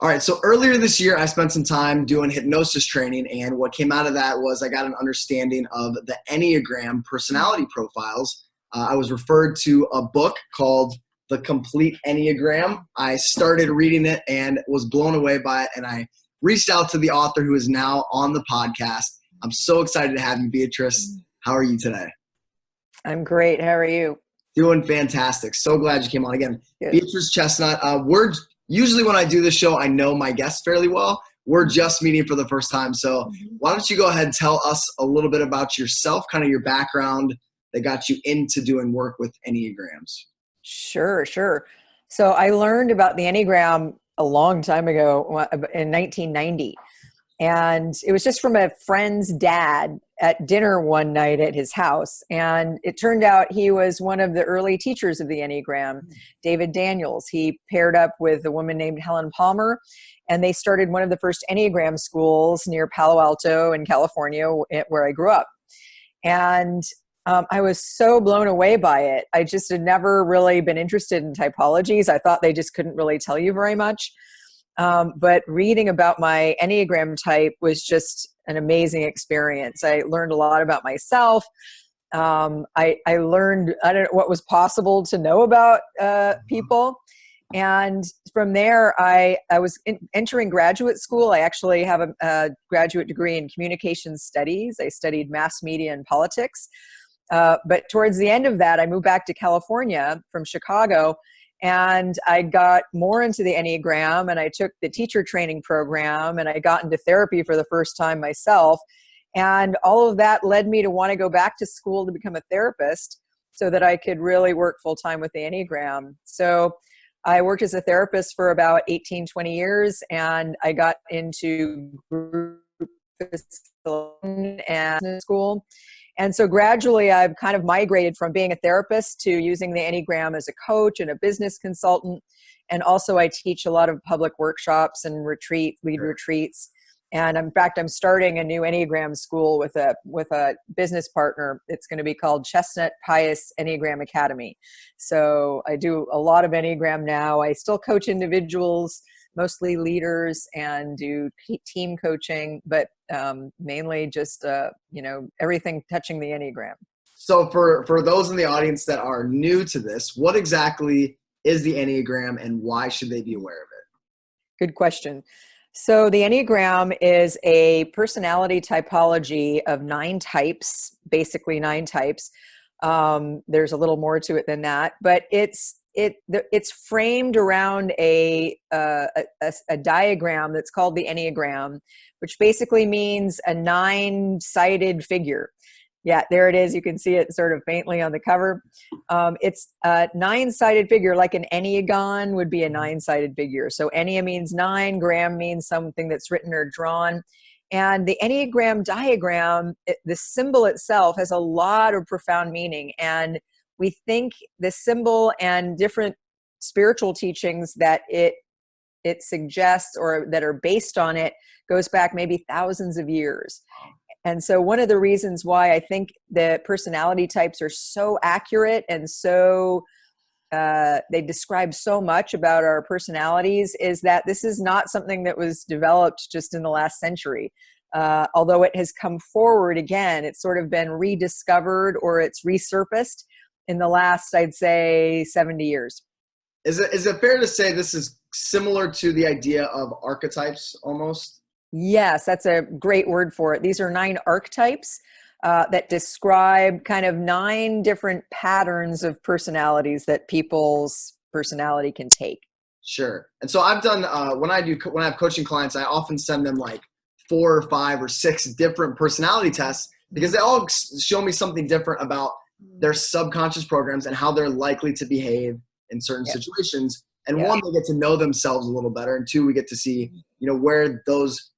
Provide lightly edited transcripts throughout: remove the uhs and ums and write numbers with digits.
All right, so earlier this year, I spent some time doing hypnosis training, and what came out of that was I got an understanding of the Enneagram personality profiles. I was referred to a book called The Complete Enneagram. I started reading it and was blown away by it, and I reached out to the author who is now on the podcast. I'm so excited to have you, Beatrice. How are you today? I'm great. How are you? Doing fantastic. So glad you came on again. Good. Beatrice Chestnut, usually when I do this show, I know my guests fairly well. We're just meeting for the first time. So why don't you go ahead and tell us a little bit about yourself, kind of your background that got you into doing work with Enneagrams. Sure. So I learned about the Enneagram a long time ago in 1990. And it was just from a friend's dad at dinner one night at his house. And it turned out he was one of the early teachers of the Enneagram, David Daniels. He paired up with a woman named Helen Palmer, and they started one of the first Enneagram schools near Palo Alto in California, where I grew up. And I was so blown away by it. I just had never really been interested in typologies. I thought they just couldn't really tell you very much. But reading about my Enneagram type was just an amazing experience. I learned a lot about myself. I learned what was possible to know about people. And from there, I was entering graduate school. I actually have a graduate degree in communication studies. I studied mass media and politics. But towards the end of that, I moved back to California from Chicago. And I got more into the Enneagram, and I took the teacher training program, and I got into therapy for the first time myself. And all of that led me to want to go back to school to become a therapist so that I could really work full time with the Enneagram. So I worked as a therapist for about 18, 20 years, and I got into group and school. And so gradually I've kind of migrated from being a therapist to using the Enneagram as a coach and a business consultant. And also I teach a lot of public workshops and lead retreats. And in fact, I'm starting a new Enneagram school with a business partner. It's going to be called Chestnut Paes Enneagram Academy. So I do a lot of Enneagram now. I still coach individuals, mostly leaders, and do team coaching, but mainly just, everything touching the Enneagram. So for those in the audience that are new to this, what exactly is the Enneagram and why should they be aware of it? Good question. So the Enneagram is a personality typology of 9 types, basically 9 types. There's a little more to it than that, but it's framed around a diagram that's called the Enneagram, which basically means a 9-sided figure. Yeah, there it is. You can see it sort of faintly on the cover. It's a 9-sided figure, like an Enneagon would be a 9-sided figure. So Ennea means 9, gram means something that's written or drawn. And the Enneagram diagram, the symbol itself has a lot of profound meaning. And we think the symbol and different spiritual teachings that it suggests or that are based on it goes back maybe thousands of years. And so one of the reasons why I think the personality types are so accurate and so they describe so much about our personalities is that this is not something that was developed just in the last century. Although it has come forward again, it's sort of been rediscovered or it's resurfaced in the last, I'd say, 70 years. Is it fair to say this is similar to the idea of archetypes almost? Yes, that's a great word for it. These are 9 archetypes that describe kind of 9 different patterns of personalities that people's personality can take. Sure. And so I've done, when I have coaching clients, I often send them like 4 or 5 or 6 different personality tests because they all show me something different about their subconscious programs and how they're likely to behave in certain situations. And one, they get to know themselves a little better. And 2, we get to see, where those,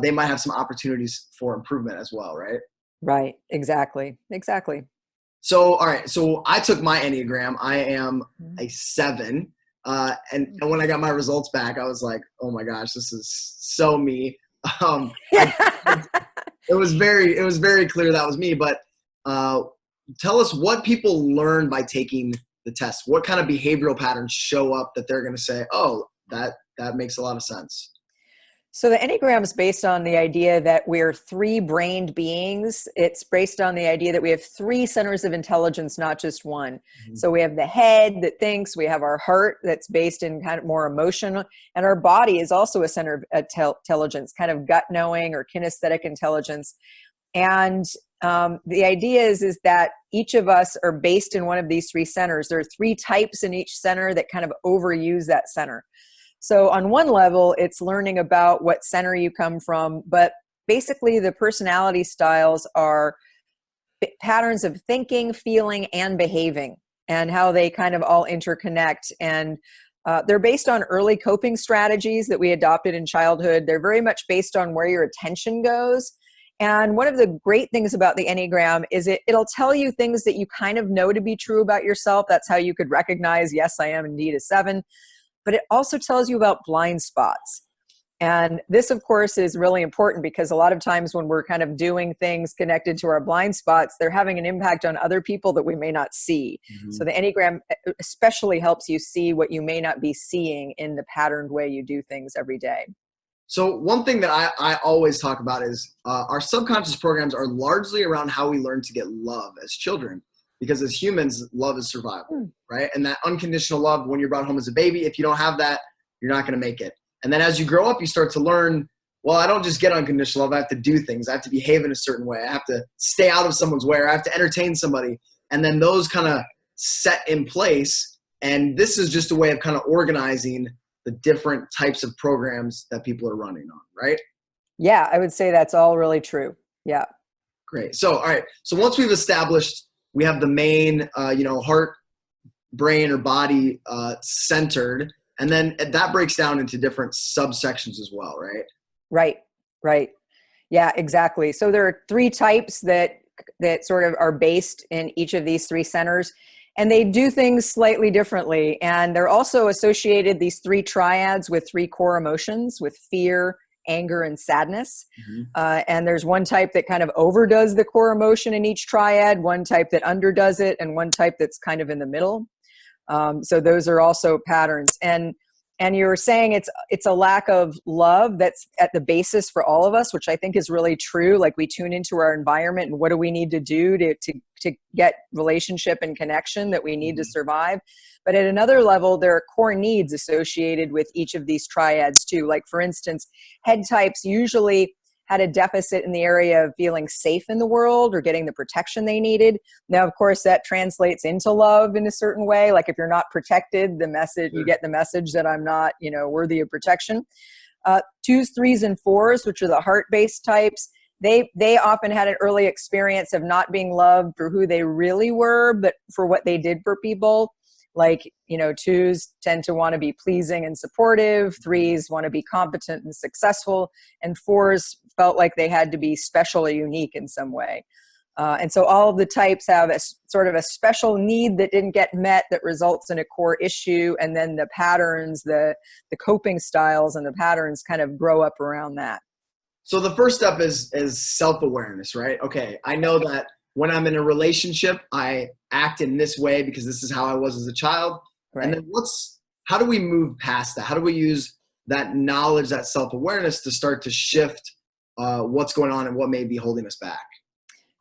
they might have some opportunities for improvement as well, right? Right. Exactly. So, all right. So I took my Enneagram. I am a 7. And when I got my results back, I was like, oh my gosh, this is so me. It was very clear that was me, but tell us what people learn by taking the test. What kind of behavioral patterns show up that they're going to say, oh, that makes a lot of sense? So the Enneagram is based on the idea that we're three-brained beings. It's based on the idea that we have three centers of intelligence, not just one. Mm-hmm. So we have the head that thinks, we have our heart that's based in kind of more emotional, and our body is also a center of intelligence, kind of gut knowing or kinesthetic intelligence. And the idea is that each of us are based in one of these three centers. There are three types in each center that kind of overuse that center. So on one level, it's learning about what center you come from, but basically the personality styles are patterns of thinking, feeling, and behaving, and how they kind of all interconnect. And they're based on early coping strategies that we adopted in childhood. They're very much based on where your attention goes. And one of the great things about the Enneagram is it'll tell you things that you kind of know to be true about yourself. That's how you could recognize, yes, I am indeed a 7. But it also tells you about blind spots. And this, of course, is really important because a lot of times when we're kind of doing things connected to our blind spots, they're having an impact on other people that we may not see. Mm-hmm. So the Enneagram especially helps you see what you may not be seeing in the patterned way you do things every day. So one thing that I always talk about is our subconscious programs are largely around how we learn to get love as children. Because as humans, love is survival, right? And that unconditional love, when you're brought home as a baby, if you don't have that, you're not going to make it. And then as you grow up, you start to learn, well, I don't just get unconditional love. I have to do things. I have to behave in a certain way. I have to stay out of someone's way. Or I have to entertain somebody. And then those kind of set in place. And this is just a way of kind of organizing the different types of programs that people are running on, right? Yeah, I would say that's all really true. Yeah. Great. So, all right. So once we've established we have the main, heart, brain, or body centered, and then that breaks down into different subsections as well, right? Right. Yeah, exactly. So there are three types that sort of are based in each of these three centers, and they do things slightly differently. And they're also associated, these three triads, with three core emotions, with fear, anger, and sadness. Mm-hmm. And there's one type that kind of overdoes the core emotion in each triad, one type that underdoes it, and one type that's kind of in the middle. So those are also patterns. And you were saying it's a lack of love that's at the basis for all of us, which I think is really true. Like, we tune into our environment and what do we need to do to get relationship and connection that we need mm-hmm. to survive. But at another level, there are core needs associated with each of these triads too. Like, for instance, head types usually had a deficit in the area of feeling safe in the world or getting the protection they needed. Now, of course, that translates into love in a certain way. Like, if you're not protected, you get the message that I'm not, worthy of protection. 2s, 3s, and 4s, which are the heart-based types, they often had an early experience of not being loved for who they really were, but for what they did for people. Like, 2s tend to want to be pleasing and supportive. 3s want to be competent and successful. And 4s felt like they had to be special or unique in some way. And so all of the types have a sort of a special need that didn't get met that results in a core issue. And then the patterns, the coping styles and the patterns kind of grow up around that. So the first step is self-awareness, right? Okay, I know that when I'm in a relationship, I act in this way because this is how I was as a child. Right. And then how do we move past that? How do we use that knowledge, that self-awareness to start to shift what's going on and what may be holding us back?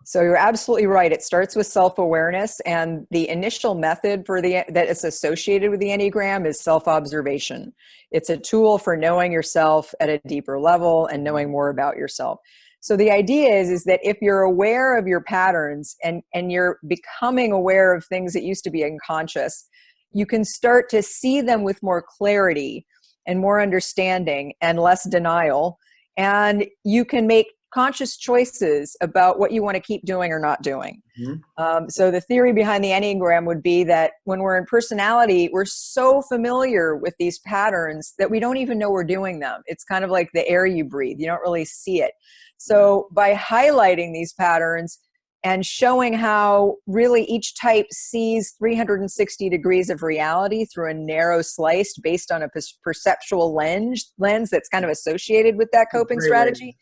So you're absolutely right. It starts with self-awareness, and the initial method that is associated with the Enneagram is self-observation. It's a tool for knowing yourself at a deeper level and knowing more about yourself. So the idea is that if you're aware of your patterns and you're becoming aware of things that used to be unconscious, you can start to see them with more clarity and more understanding and less denial. And you can make conscious choices about what you want to keep doing or not doing. Mm-hmm. So the theory behind the Enneagram would be that when we're in personality, we're so familiar with these patterns that we don't even know we're doing them. It's kind of like the air you breathe. You don't really see it. So by highlighting these patterns and showing how really each type sees 360 degrees of reality through a narrow slice based on a perceptual lens that's kind of associated with that coping strategy.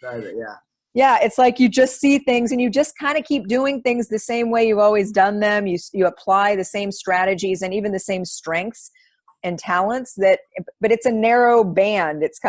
Yeah, it's like you just see things and you just kind of keep doing things the same way you've always done them. You apply the same strategies and even the same strengths. and talents but it's a narrow band. It's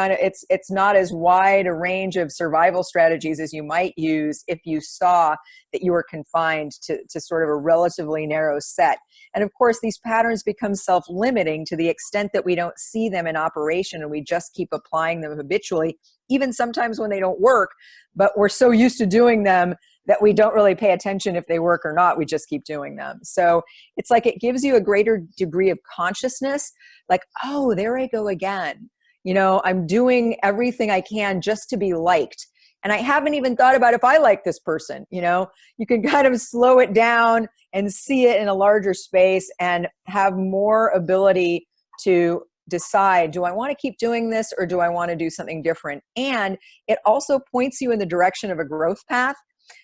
it's not as wide a range of survival strategies as you might use if you saw that you were confined to sort of a relatively narrow set. And of course, these patterns become self-limiting to the extent that we don't see them in operation and we just keep applying them habitually, even sometimes when they don't work, but we're so used to doing them that we don't really pay attention if they work or not. We just keep doing them. So it's like it gives you a greater degree of consciousness, like, oh, there I go again. I'm doing everything I can just to be liked. And I haven't even thought about if I like this person. You can kind of slow it down and see it in a larger space and have more ability to decide, do I want to keep doing this or do I want to do something different? And it also points you in the direction of a growth path.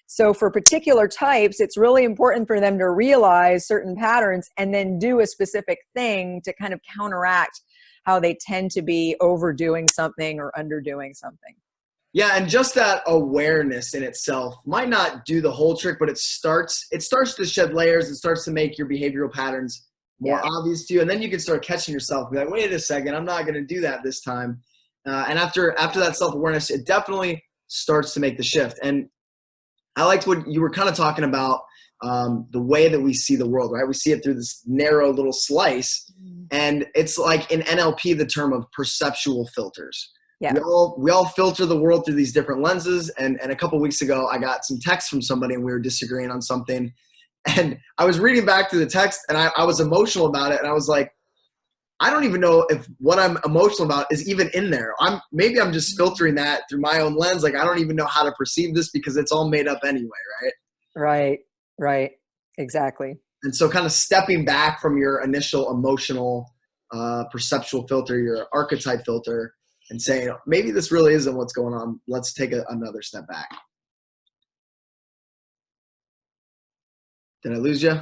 So for particular types, it's really important for them to realize certain patterns and then do a specific thing to kind of counteract how they tend to be overdoing something or underdoing something. Yeah, and just that awareness in itself might not do the whole trick, but it starts to shed layers. It starts to make your behavioral patterns more obvious to you. And then you can start catching yourself, be like, wait a second, I'm not going to do that this time. And after that self-awareness, it definitely starts to make the shift. And I liked what you were kind of talking about, the way that we see the world, right? We see it through this narrow little slice. And it's like in NLP, the term of perceptual filters. Yeah. We all filter the world through these different lenses. And a couple of weeks ago, I got some text from somebody and we were disagreeing on something. And I was reading back through the text and I was emotional about it. And I was like, I don't even know if what I'm emotional about is even in there. Maybe I'm just filtering that through my own lens. Like, I don't even know how to perceive this because it's all made up anyway, right? Right. Exactly. And so kind of stepping back from your initial emotional perceptual filter, your archetype filter, and saying, maybe this really isn't what's going on. Let's take another step back. Did I lose you?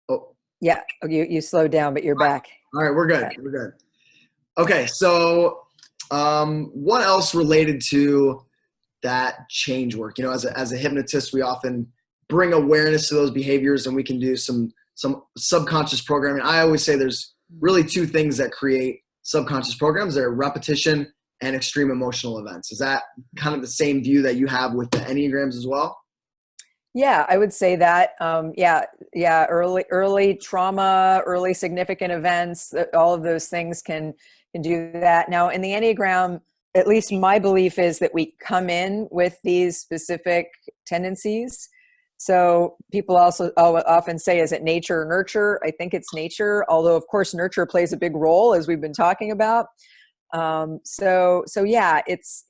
Oh. Yeah, you slowed down, but you're back. All right, we're good. Okay. We're good. Okay, so what else related to that change work? As a hypnotist, we often bring awareness to those behaviors, and we can do some subconscious programming. I always say there's really two things that create subconscious programs. They're repetition and extreme emotional events. Is that kind of the same view that you have with the Enneagrams as well? Yeah, I would say that. Early trauma, early significant events, all of those things can do that. Now, in the Enneagram, at least my belief is that we come in with these specific tendencies. So people also often say, is it nature or nurture? I think it's nature, although of course nurture plays a big role, as we've been talking about. So yeah, it's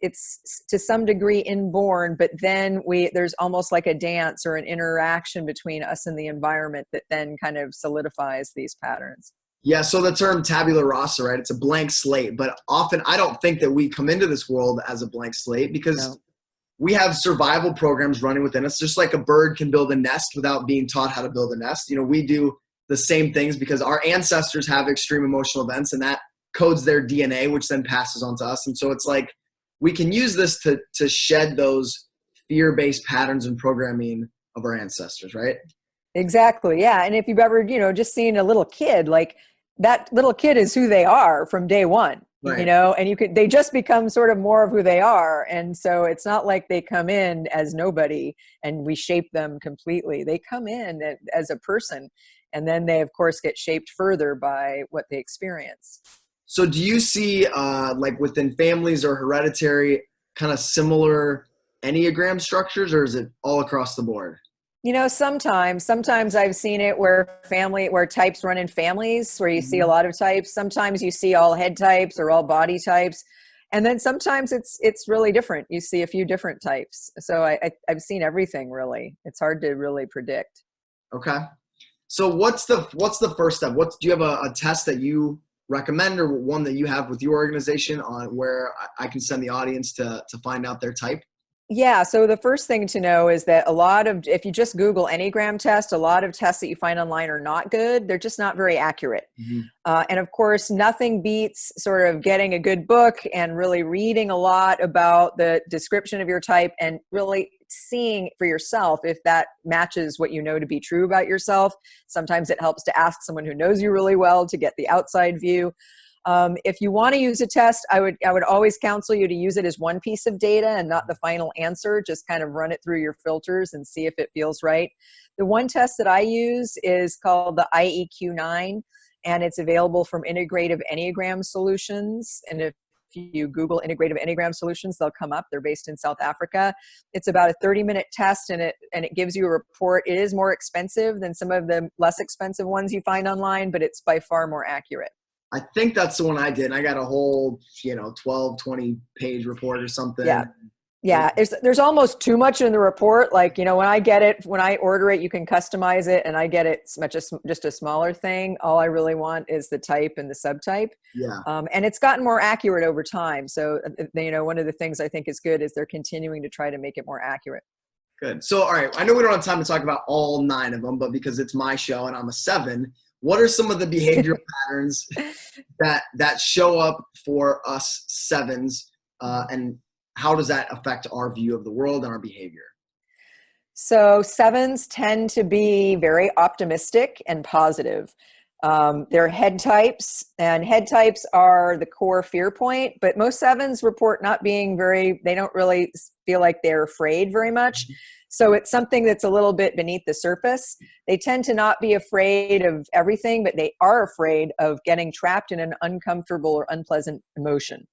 to some degree inborn, but then there's almost like a dance or an interaction between us and the environment that then kind of solidifies these patterns. Yeah. So the term tabula rasa, right? It's a blank slate, but often I don't think that we come into this world as a blank slate because we have survival programs running within us. Just like a bird can build a nest without being taught how to build a nest. We do the same things because our ancestors have extreme emotional events, and that codes their DNA, which then passes on to us. And so it's like we can use this to shed those fear-based patterns and programming of our ancestors, right? Exactly. Yeah. And if you've ever, just seen a little kid, like that little kid is who they are from day one, right. And they just become sort of more of who they are. And so it's not like they come in as nobody and we shape them completely. They come in as a person, and then they of course get shaped further by what they experience. So do you see like within families or hereditary kind of similar Enneagram structures, or is it all across the board? Sometimes I've seen it where types run in families, where you see a lot of types. Sometimes you see all head types or all body types. And then sometimes it's really different. You see a few different types. So I've seen everything really. It's hard to really predict. Okay. So what's the first step? Do you have a test that you recommend, or one that you have with your organization on where I can send the audience to find out their type? Yeah. So the first thing to know is that if you just Google Enneagram test, a lot of tests that you find online are not good. They're just not very accurate. And of course, nothing beats sort of getting a good book and really reading a lot about the description of your type and really seeing for yourself if that matches what you know to be true about yourself. Sometimes it helps to ask someone who knows you really well to get the outside view. If you want to use a test, I would always counsel you to use it as one piece of data and not the final answer. Just kind of run it through your filters and see if it feels right. The one test that I use is called the IEQ-9, and it's available from Integrative Enneagram Solutions. And if you Google Integrative Enneagram Solutions, they'll come up. They're based in South Africa. It's about a 30-minute test, and it gives you a report. It is more expensive than some of the less expensive ones you find online, but it's by far more accurate. I think that's the one I did. And I got a whole, 12, 20 page report or something. Yeah. There's almost too much in the report. Like, when I order it, you can customize it, and I get it just a smaller thing. All I really want is the type and the subtype. Yeah. And it's gotten more accurate over time. So, one of the things I think is good is they're continuing to try to make it more accurate. Good. So, all right. I know we don't have time to talk about all 9 of them, but because it's my show and I'm a 7, what are some of the behavioral patterns that show up for us 7s, and how does that affect our view of the world and our behavior? So 7s tend to be very optimistic and positive. They're head types, and head types are the core fear point, but most 7s report not being they don't really feel like they're afraid very much. So it's something that's a little bit beneath the surface. They tend to not be afraid of everything, but they are afraid of getting trapped in an uncomfortable or unpleasant emotion.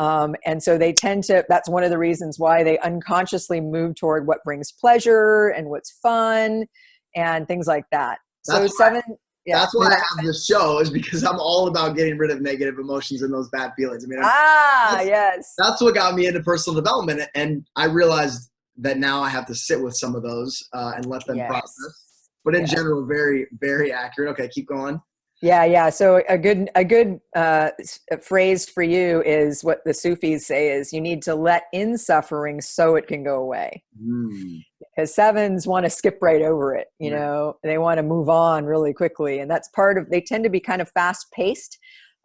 And so they tend to, that's one of the reasons why they unconsciously move toward what brings pleasure and what's fun and things like that. That's why I have this show, is because I'm all about getting rid of negative emotions and those bad feelings. Yes. That's what got me into personal development. And I realized that now I have to sit with some of those and let them process. But in general, very, very accurate. Okay, keep going. Yeah. So a good phrase for you is what the Sufis say is you need to let in suffering so it can go away. Because 7s want to skip right over it. They want to move on really quickly. And that's they tend to be kind of fast paced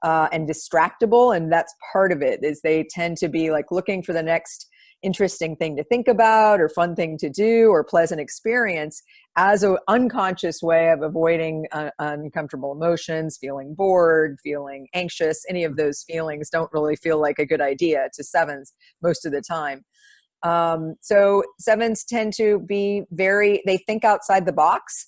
and distractible. And that's part of it, is they tend to be like looking for the next interesting thing to think about or fun thing to do or pleasant experience as an unconscious way of avoiding uncomfortable emotions, feeling bored, feeling anxious. Any of those feelings don't really feel like a good idea to 7s most of the time. So 7s tend to be they think outside the box.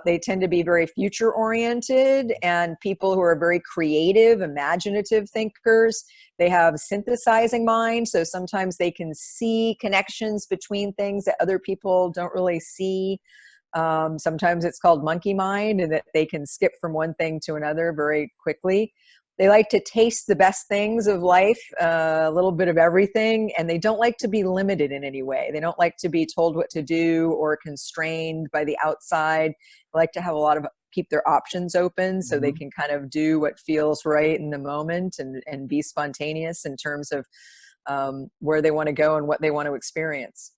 They tend to be very future oriented and people who are very creative, imaginative thinkers. They have synthesizing minds. So sometimes they can see connections between things that other people don't really see. Sometimes it's called monkey mind, and that they can skip from one thing to another very quickly. They like to taste the best things of life, a little bit of everything, and they don't like to be limited in any way. They don't like to be told what to do or constrained by the outside. They like to have keep their options open so they can kind of do what feels right in the moment and be spontaneous in terms of where they want to go and what they want to experience.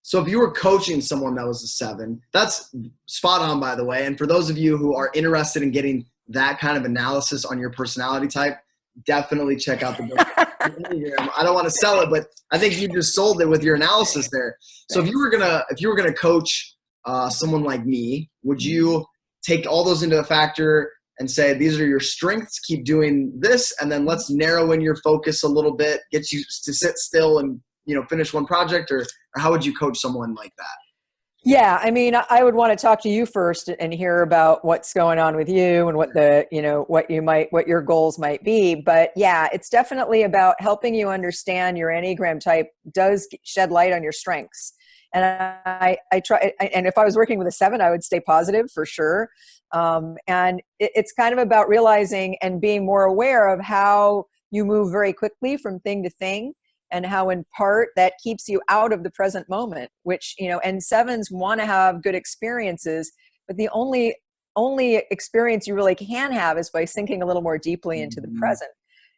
So if you were coaching someone that was a 7, that's spot on, by the way. And for those of you who are interested in getting that kind of analysis on your personality type, definitely check out the book. I don't want to sell it, but I think you just sold it with your analysis there. So if you were gonna coach someone like me, would you take all those into a factor and say, these are your strengths, keep doing this, and then let's narrow in your focus a little bit, get you to sit still and finish one project, or how would you coach someone like that? Yeah, I mean, I would want to talk to you first and hear about what's going on with you and what what your goals might be. But yeah, it's definitely about helping you understand your Enneagram type does shed light on your strengths. And I try, and if I was working with a 7, I would stay positive for sure. And it's kind of about realizing and being more aware of how you move very quickly from thing to thing, and how in part that keeps you out of the present moment, which, and 7s want to have good experiences, but the only experience you really can have is by sinking a little more deeply into the present.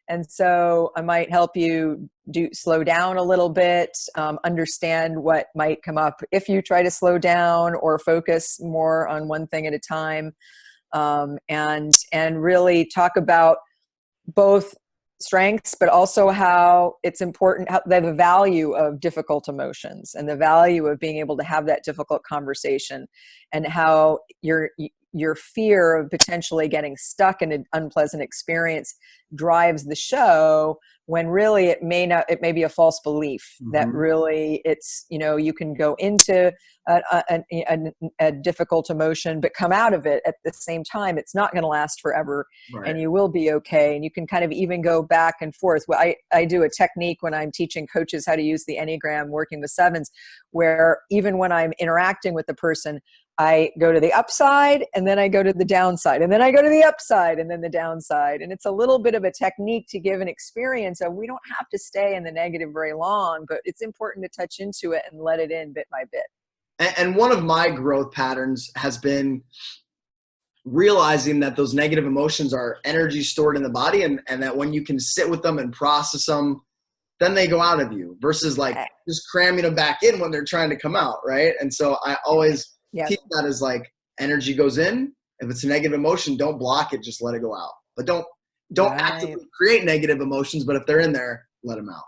And so I might help you slow down a little bit, understand what might come up if you try to slow down or focus more on one thing at a time, and really talk about both strengths, but also how it's important, how the value of difficult emotions and the value of being able to have that difficult conversation, and how your fear of potentially getting stuck in an unpleasant experience drives the show, when really it may be a false belief that really it's, you can go into a difficult emotion, but come out of it at the same time. It's not going to last forever, Right. and you will be okay. And you can kind of even go back and forth. Well, I do a technique when I'm teaching coaches how to use the Enneagram, working with sevens, where even when I'm interacting with the person, I go to the upside, and then I go to the downside, and then I go to the upside, and then the downside. And it's a little bit of a technique to give an experience of, we don't have to stay in the negative very long, but it's important to touch into it and let it in bit by bit. And one of my growth patterns has been realizing that those negative emotions are energy stored in the body, and that when you can sit with them and process them, then they go out of you, versus like just cramming them back in when they're trying to come out, right? And so I always teach that as like, energy goes in. If it's a negative emotion, don't block it, just let it go out. But don't actively create negative emotions, but if they're in there, let them out.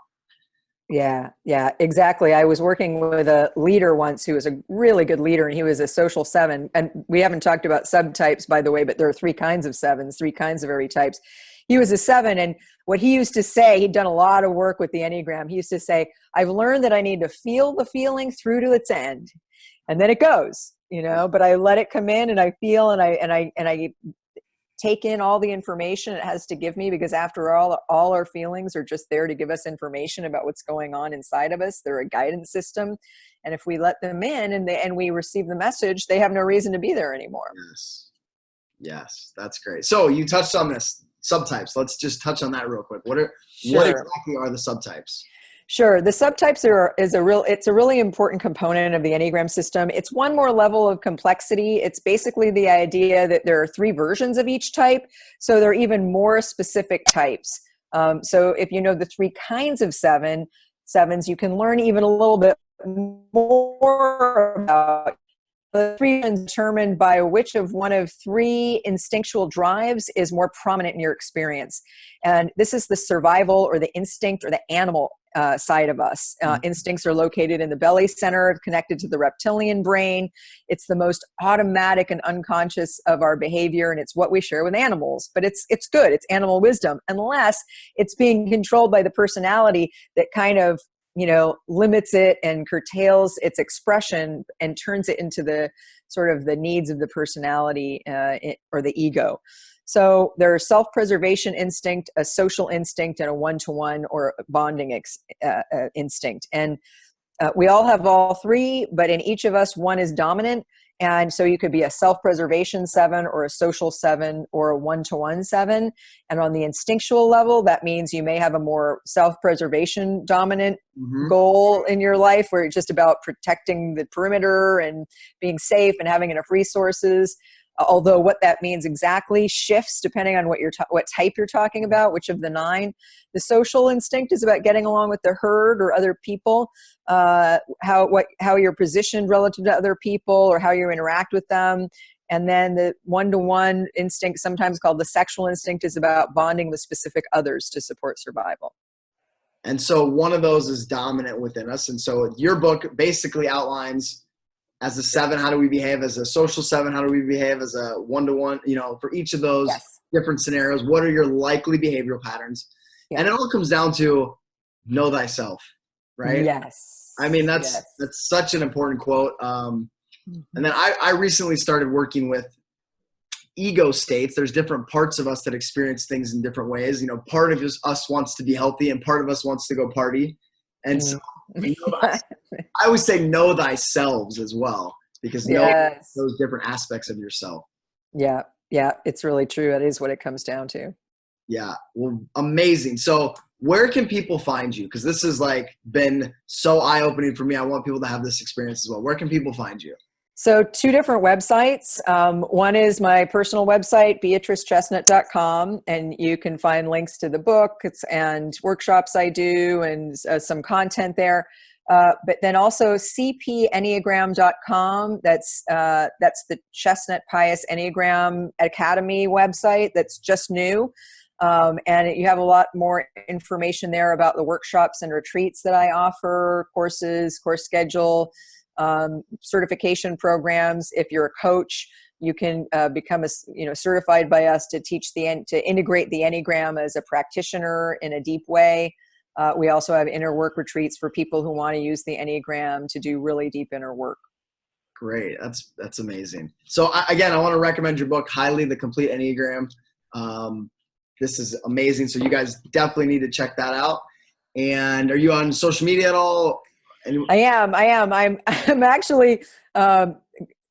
Yeah, exactly. I was working with a leader once who was a really good leader, and he was a social 7. And we haven't talked about subtypes, by the way, but there are 3 kinds of 7s, 3 kinds of every types. He was a 7, and what he used to say, he'd done a lot of work with the Enneagram. He used to say, I've learned that I need to feel the feeling through to its end, and then it goes, but I let it come in, and I feel, and I take in all the information it has to give me, because after all our feelings are just there to give us information about what's going on inside of us. They're a guidance system. And if we let them in and we receive the message, they have no reason to be there anymore. Yes, that's great. So you touched on this, subtypes. Let's just touch on that real quick. What exactly are the subtypes? Sure. The subtypes it's a really important component of the Enneagram system. It's one more level of complexity. It's basically the idea that there are 3 versions of each type. So there are even more specific types. So if you know the 3 kinds of sevens, you can learn even a little bit more about the 3 determined by which of one of 3 instinctual drives is more prominent in your experience. And this is the survival or the instinct or the animal side of us. Instincts are located in the belly center, connected to the reptilian brain. It's the most automatic and unconscious of our behavior, and it's what we share with animals. But it's good. It's animal wisdom, unless it's being controlled by the personality that kind of limits it and curtails its expression and turns it into the sort of the needs of the personality or the ego. So there's self-preservation instinct, a social instinct, and a one-to-one or bonding instinct. And we all have all 3, but in each of us, one is dominant. And so you could be a self-preservation 7 or a social 7 or a one-to-one 7. And on the instinctual level, that means you may have a more self-preservation dominant goal in your life, where it's just about protecting the perimeter and being safe and having enough resources. Although what that means exactly shifts depending on what type you're talking about, which of the 9. The social instinct is about getting along with the herd or other people, how you're positioned relative to other people or how you interact with them. And then the one-to-one instinct, sometimes called the sexual instinct, is about bonding with specific others to support survival. And so one of those is dominant within us. And so your book basically outlines, as a 7, how do we behave? As a social 7, how do we behave? As a one-to-one, for each of those different scenarios, what are your likely behavioral patterns? Yes. And it all comes down to know thyself, right? Yes. I mean, that's such an important quote. And then I recently started working with ego states. There's different parts of us that experience things in different ways. Part of us wants to be healthy, and part of us wants to go party. And so I always say know thyself as well, because know those different aspects of yourself. Yeah, it's really true. That is what it comes down to. Yeah, well, amazing. So where can people find you? Because this has been so eye-opening for me. I want people to have this experience as well. Where can people find you? So 2 different websites. One is my personal website, beatricechestnut.com, and you can find links to the book and workshops I do and some content there. But then also cpenneagram.com. That's the Chestnut Paes Enneagram Academy website that's just new. And you have a lot more information there about the workshops and retreats that I offer, courses, course schedule, certification programs. If you're a coach, you can become certified by us to teach to integrate the Enneagram as a practitioner in a deep way. We also have inner work retreats for people who want to use the Enneagram to do really deep inner work. Great. That's amazing. So again, I want to recommend your book highly, The Complete Enneagram. This is amazing. So you guys definitely need to check that out. And are you on social media at all? I am. I'm actually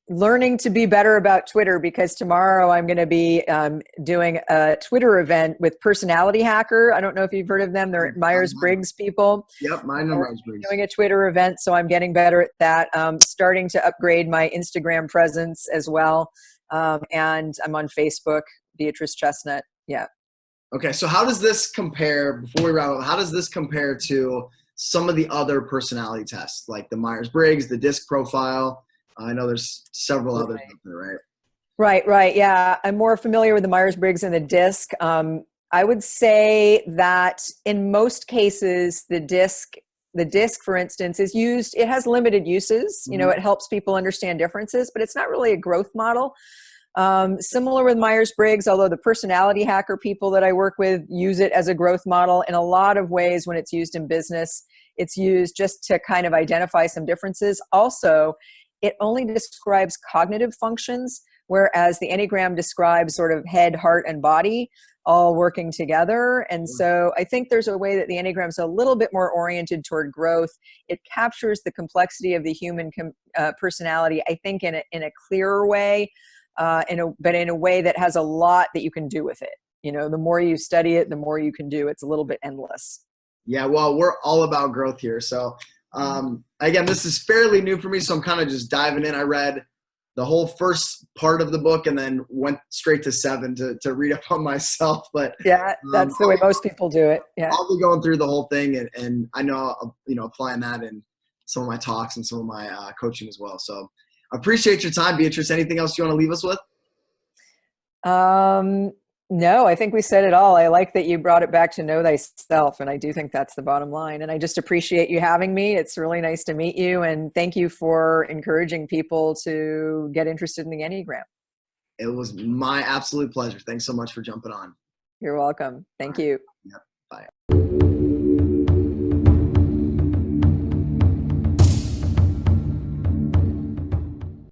learning to be better about Twitter, because tomorrow I'm going to be doing a Twitter event with Personality Hacker. I don't know if you've heard of them. They're Myers-Briggs people. Yep, mine are Myers-Briggs. Doing a Twitter event, so I'm getting better at that. Starting to upgrade my Instagram presence as well. And I'm on Facebook, Beatrice Chestnut. Yeah. Okay, so how does this compare, before we wrap up, how does this compare to some of the other personality tests, like the Myers-Briggs, the DISC profile? I know there's several others out there, right? Right. Yeah, I'm more familiar with the Myers-Briggs and the DISC. I would say that in most cases, the DISC, for instance, is used. It has limited uses. You know, it helps people understand differences, but it's not really a growth model. Similar with Myers-Briggs, although the Personality Hacker people that I work with use it as a growth model. In a lot of ways, when it's used in business, it's used just to kind of identify some differences. Also, it only describes cognitive functions, whereas the Enneagram describes sort of head, heart, and body all working together. And so I think there's a way that the Enneagram is a little bit more oriented toward growth. It captures the complexity of the human personality, I think, in a clearer way. But in a way that has a lot that you can do with it. You know, the more you study it, the more you can do. It's a little bit endless. Yeah, well, we're all about growth here. So again, this is fairly new for me, so I'm kind of just diving in. I read the whole first part of the book and then went straight to 7 to read up on myself. But yeah, that's the way most people do it. Yeah, I'll be going through the whole thing, and I know, applying that in some of my talks and some of my coaching as well. So I appreciate your time, Beatrice. Anything else you want to leave us with? No, I think we said it all. I like that you brought it back to know thyself, and I do think that's the bottom line. And I just appreciate you having me. It's really nice to meet you, and thank you for encouraging people to get interested in the Enneagram. It was my absolute pleasure. Thanks so much for jumping on. You're welcome. Thank you. Yep. Bye.